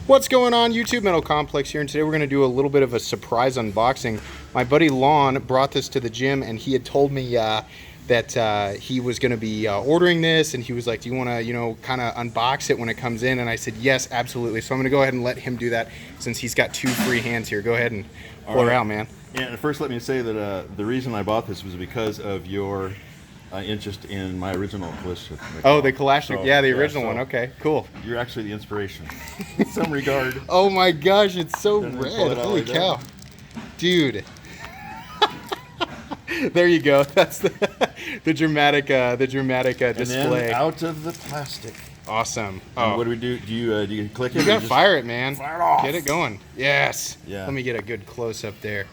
What's going on, YouTube? Metal Complex here, and today we're going to do a little bit of a surprise unboxing. My buddy Lon brought this to the gym, and he had told me that he was going to be ordering this, and he was like, do you want to, kind of unbox it when it comes in? And I said, yes, absolutely. So I'm going to go ahead and let him do that since he's got 2 free hands here. Go ahead and pull her out, man. Yeah, and first let me say that the reason I bought this was because of your interest in my original Kalashnikov. Oh, the Kalashnikov. Yeah, the original one. Okay, cool. You're actually the inspiration in some regard. Oh my gosh, it's so red. Holy cow. Dude. There you go. That's the dramatic display. And then out of the plastic. Awesome. And what do we do? Do you click it? You gotta fire it, man. Fire it off. Get it going. Yes. Yeah. Let me get a good close up there.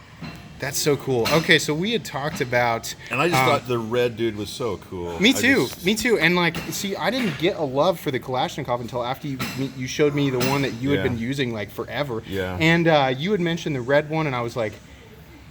That's so cool. Okay, so we had talked about... And I just thought the red dude was so cool. Me too. Me too. And like, see, I didn't get a love for the Kalashnikov until after you showed me the one that you had been using like forever. Yeah. And you had mentioned the red one, and I was like,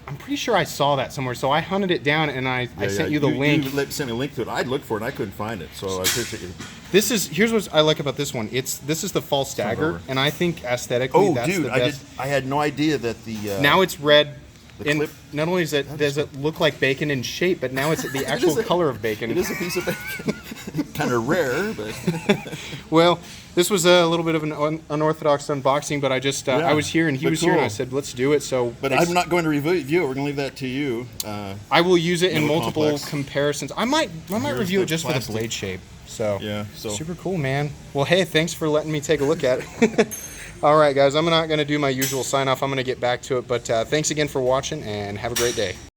I'm pretty sure I saw that somewhere. So I hunted it down, and I sent you the link. You sent me a link to it. I looked for it, and I couldn't find it. So I appreciate it. Here's what I like about this one. This is the false dagger, and I think aesthetically that's the best. I had no idea that the now it's red. And clip, not only does it look like bacon in shape, but now it's the actual color of bacon. It is a piece of bacon. Kind of rare, but... Well, this was a little bit of an unorthodox unboxing, but I just I was here and he was here, and I said, let's do it. So, but I'm not going to review it. We're going to leave that to you. I will use it in multiple comparisons. I might review it just for the blade shape. So, yeah, super cool, man. Well, hey, thanks for letting me take a look at it. All right, guys, I'm not going to do my usual sign-off. I'm going to get back to it, but thanks again for watching, and have a great day.